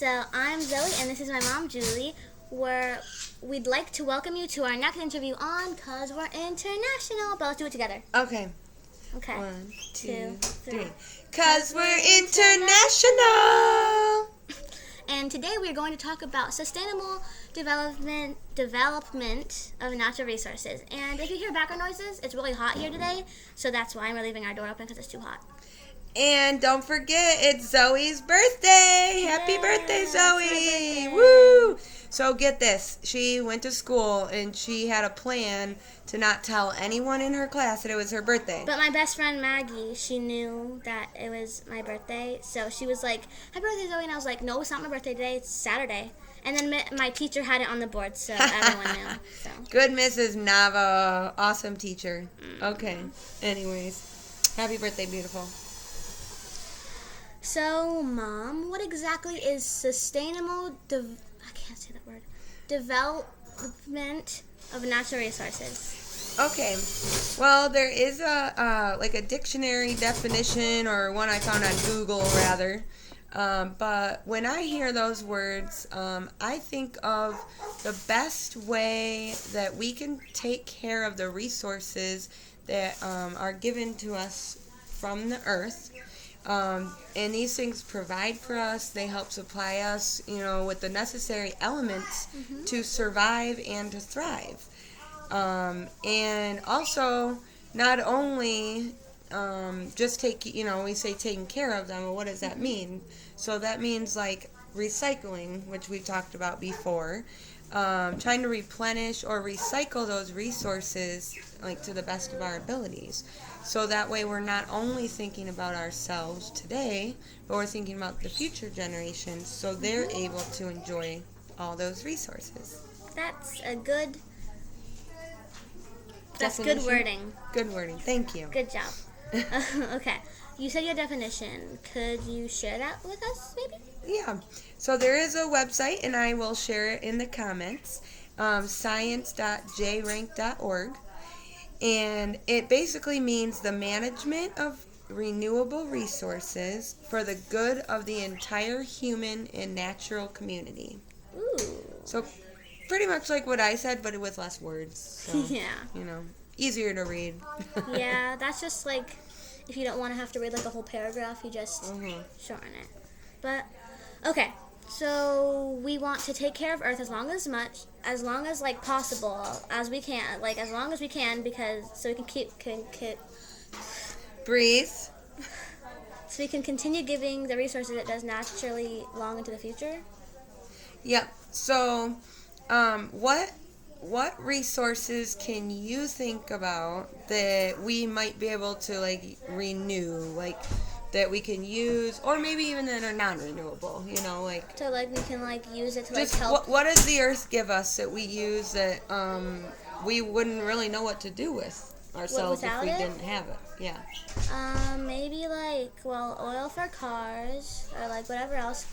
So I'm Zoe, and this is my mom, Julie, where we'd like to welcome you to our next interview on Cause We're International. But let's do it together. Okay. Okay. 1, 2, 2, 3. 3. Cause we're international. And today we're going to talk about sustainable development of natural resources. And if you hear background noises, it's really hot here today, so that's why we're leaving our door open because it's too hot. And don't forget, it's Zoe's birthday. Happy birthday, it's Zoe. my birthday. Woo! So get this. She went to school and she had a plan to not tell anyone in her class that it was her birthday. But my best friend Maggie, she knew that it was my birthday, so she was like, "Happy birthday, Zoe!" And I was like, "No, it's not my birthday today. It's Saturday." And then my teacher had it on the board, so everyone knew. So. Good Mrs. Nava. Awesome teacher. Okay. Anyways, happy birthday, beautiful. So, Mom, what exactly is sustainable I can't say that word. Development of natural resources? Okay, well, there is a dictionary definition, or one I found on Google rather. But when I hear those words, I think of the best way that we can take care of the resources that are given to us from the earth. And these things provide for us, they help supply us, with the necessary elements to survive and to thrive. And also, not only just we say taking care of them, well, what does that mean? So that means like recycling, which we talked about before, trying to replenish or recycle those resources like to the best of our abilities. So that way we're not only thinking about ourselves today, but we're thinking about the future generations so they're able to enjoy all those resources. That's good wording. Good wording. Thank you. Good job. Okay. You said your definition. Could you share that with us, maybe? Yeah. So there is a website, and I will share it in the comments, science.jrank.org. And it basically means the management of renewable resources for the good of the entire human and natural community. Ooh. So pretty much like what I said, but with less words. So, yeah. Easier to read. Yeah, that's just like if you don't want to have to read like a whole paragraph, you just shorten it. But okay. So we want to take care of Earth as long as like possible as we can, like as long as we can, because so we can keep breathe. So we can continue giving the resources it does naturally long into the future. Yep. So, what resources can you think about that we might be able to like renew, like? That we can use, or maybe even that are non-renewable, like... So, like, we can, like, use it to, just like, help... What does the earth give us that we use that we wouldn't really know what to do with ourselves if we didn't have it? Yeah. Maybe, like, oil for cars, or, like, whatever else.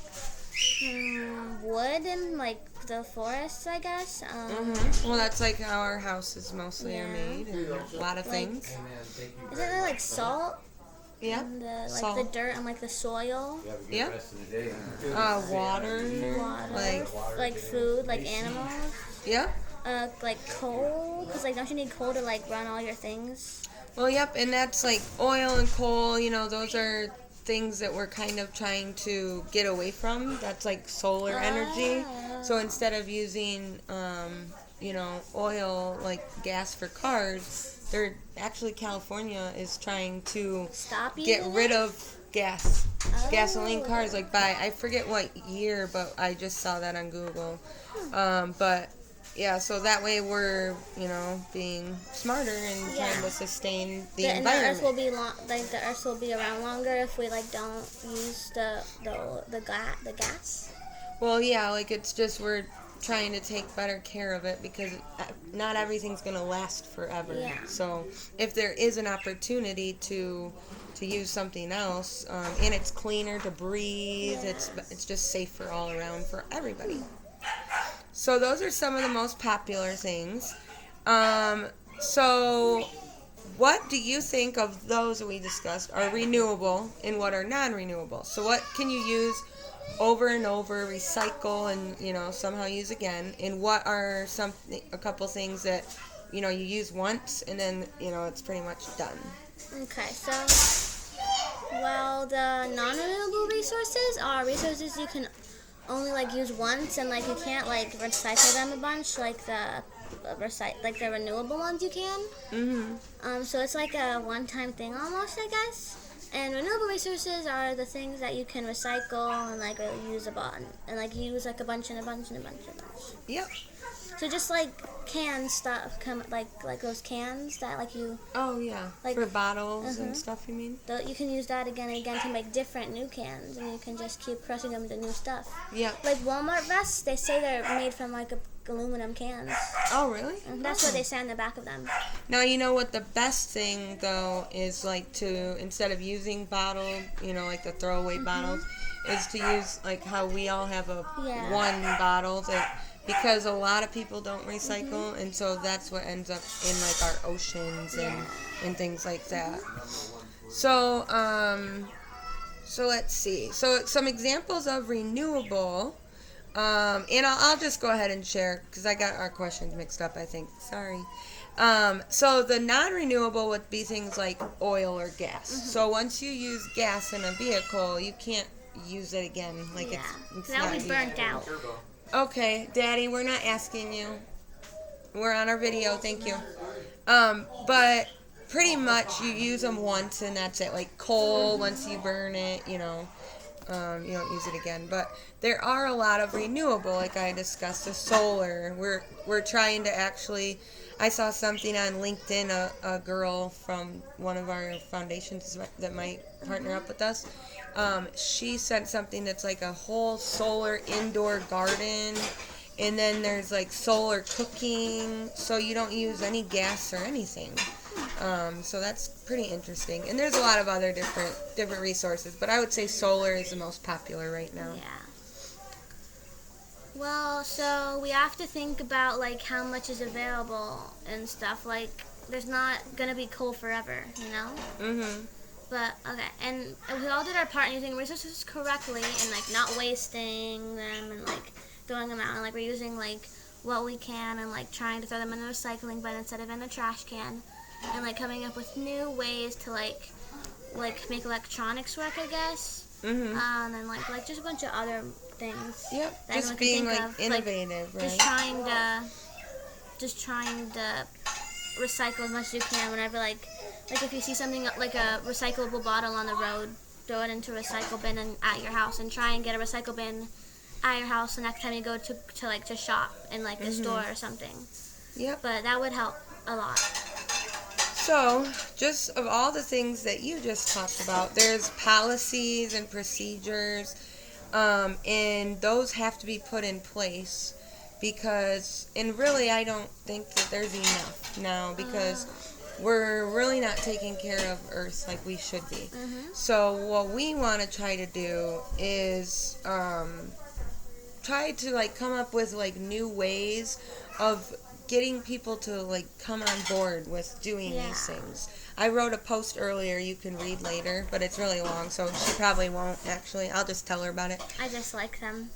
Wood and, like, the forests, I guess. Well, that's, like, how our houses mostly are made, and a lot of things. Isn't there, like, salt? Yeah. And the dirt and like the soil. Yeah. Water. Like food, like animals. Yeah. Like coal, because like don't you need coal to like run all your things? Well, yep, and that's like oil and coal. Those are things that we're kind of trying to get away from. That's like solar energy. So instead of using, oil like gas for cars. California is trying to get rid of gasoline cars. Like I forget what year, but I just saw that on Google. But yeah, so that way we're being smarter and trying to sustain the environment. The Earth will be around longer if we like don't use the gas. Well, yeah, like it's just we're trying to take better care of it because not everything's going to last forever. Yeah. So if there is an opportunity to use something else, and it's cleaner to breathe, it's just safer all around for everybody. So those are some of the most popular things. So what do you think of those that we discussed are renewable and what are non-renewable? So what can you use over and over, recycle, and somehow use again? And what are a couple things that you use once and then it's pretty much done? Okay, so well, the non-renewable resources are resources you can only use once, and you can't recycle them a bunch like the renewable ones you can. So it's like a one-time thing almost, I guess. And renewable resources are the things that you can recycle and use a bunch and use a bunch and a bunch and a bunch and a bunch. Yep. So just canned stuff, like those cans that you. Oh yeah. For bottles and stuff, you mean? You can use that again and again to make different new cans, and you can just keep crushing them to new stuff. Yeah. Like Walmart vests, they say they're made from aluminum cans. Oh really? And that's what they say on the back of them. Now you know what the best thing though is to instead of using bottled, the throwaway bottles, is to use how we all have a one bottle that. Because a lot of people don't recycle, and so that's what ends up in our oceans and things like that. So so let's see. So some examples of renewable, and I'll just go ahead and share because I got our questions mixed up, I think. Sorry. So the non-renewable would be things like oil or gas. So once you use gas in a vehicle, you can't use it again. It's that not would be burnt out. Okay, Daddy, we're not asking you. We're on our video, thank you. But pretty much you use them once and that's it. Like coal, once you burn it, you don't use it again. But there are a lot of renewable, like I discussed, the solar. We're trying to actually. I saw something on LinkedIn. A girl from one of our foundations that might partner up with us. She sent something that's like a whole solar indoor garden, and then there's solar cooking, so you don't use any gas or anything. So that's pretty interesting. And there's a lot of other different resources, but I would say solar is the most popular right now. Yeah. Well, so we have to think about how much is available and stuff. There's not gonna be coal forever, But okay, and we all did our part in using resources correctly and not wasting them and throwing them out, and we're using what we can and trying to throw them in the recycling bin instead of in the trash can, and coming up with new ways to make electronics work, I guess. And then just a bunch of other things. Yep. Just being innovative, right? Just trying to recycle as much as you can whenever if you see something like a recyclable bottle on the road, throw it into a recycle bin at your house, and try and get a recycle bin at your house the next time you go to shop in a store or something. Yep. But that would help a lot. So, just of all the things that you just talked about, there's policies and procedures, and those have to be put in place and really I don't think that there's enough now because we're really not taking care of Earth like we should be. So what we want to try to do is try to come up with new ways of getting people to come on board with doing these things. I wrote a post earlier you can read later, but it's really long, so she probably won't actually. I'll just tell her about it. I just like them.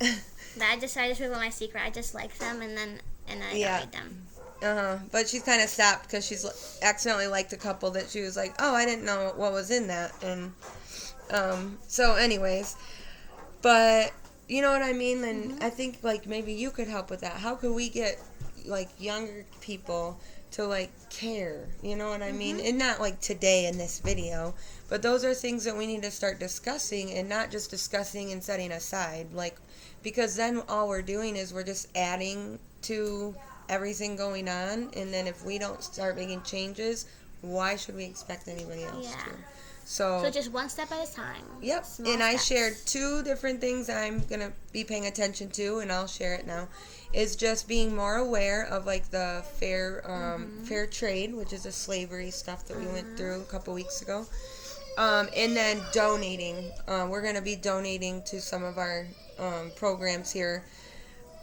I just revealed my secret. I just like them, and I read them. But she's kind of stopped because she's accidentally liked a couple that she was like, oh, I didn't know what was in that. And so anyways, but you know what I mean? And I think maybe you could help with that. How could we get younger people to care, you know what I mean? And not today in this video, but those are things that we need to start discussing, and not just discussing and setting aside, because then all we're doing is we're just adding to everything going on, and then if we don't start making changes, why should we expect anybody else to? So just one step at a time. Yep. Small and steps. I shared 2 different things I'm going to be paying attention to, and I'll share it now. Is just being more aware of the fair trade, which is the slavery stuff that we went through a couple weeks ago. And then donating. We're going to be donating to some of our programs here.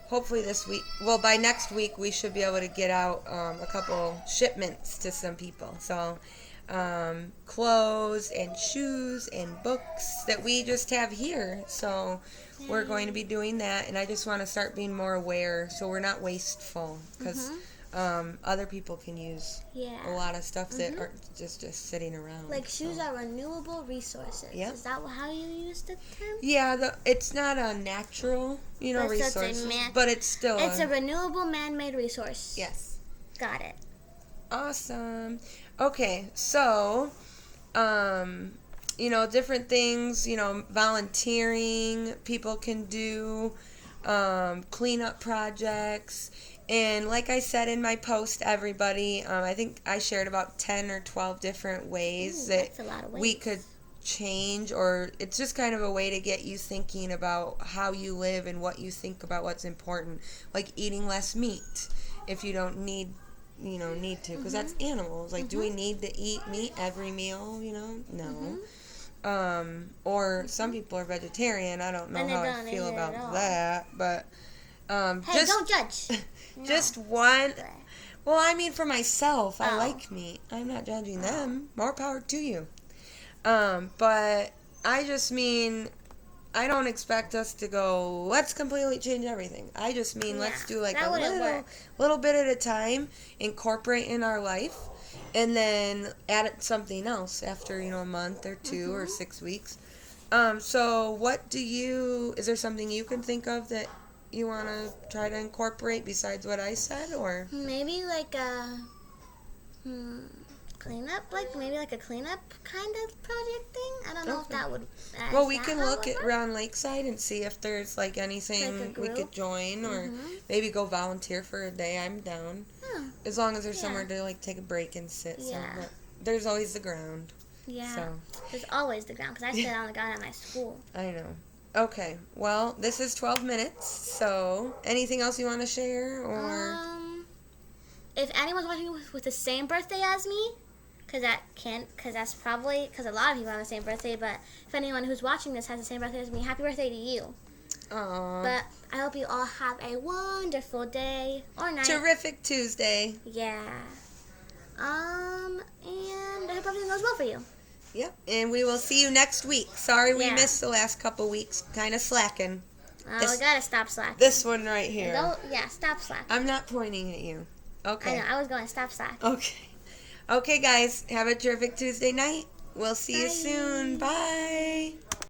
Hopefully this week. Well, by next week we should be able to get out a couple shipments to some people. So clothes and shoes and books that we just have here. So we're going to be doing that, and I just want to start being more aware so we're not wasteful, because other people can use a lot of stuff that are just sitting around. Like shoes are renewable resources. Yep. Is that how you use the term? Yeah, it's not a natural, resource, but it's still it's a renewable man-made resource. Yes. Got it. Awesome. Okay, so, different things, volunteering people can do, cleanup projects. And like I said in my post, everybody, I think I shared about 10 or 12 different ways that's a lot of ways. We could change, or it's just kind of a way to get you thinking about how you live and what you think about what's important. Like eating less meat if you don't need to, because that's animals. Like, do we need to eat meat every meal? No. Or some people are vegetarian. I don't know how I feel about that, but hey, don't judge. Just one. Well, I mean, for myself, I like meat. I'm not judging them. More power to you. But I just mean, I don't expect us to go, let's completely change everything. I just mean, let's do like a little bit at a time, incorporate in our life, and then add something else after, a month or two or 6 weeks. So is there something you can think of that you want to try to incorporate besides what I said, or? Maybe like a cleanup, maybe like a cleanup kind of project thing. I don't know if that would. Well, we can look around Lakeside and see if there's like anything we could join, or maybe go volunteer for a day. I'm down, as long as there's somewhere to take a break and sit. So, but there's always the ground. Yeah. So. There's always the ground, because I sit on the ground at my school. I know. Okay, well, this is 12 minutes, so anything else you want to share, or? If anyone's watching with the same birthday as me, because that's probably, because a lot of people have the same birthday, but if anyone who's watching this has the same birthday as me, happy birthday to you. Aww. But I hope you all have a wonderful day or night. Terrific Tuesday. Yeah. And I hope everything goes well for you. Yep, and we will see you next week. Sorry we missed the last couple weeks. Kind of slacking. We gotta stop slacking. This one right here. Stop slacking. I'm not pointing at you. Okay. I know, I was going stop slacking. Okay. Okay, guys, have a terrific Tuesday night. We'll see you soon. Bye.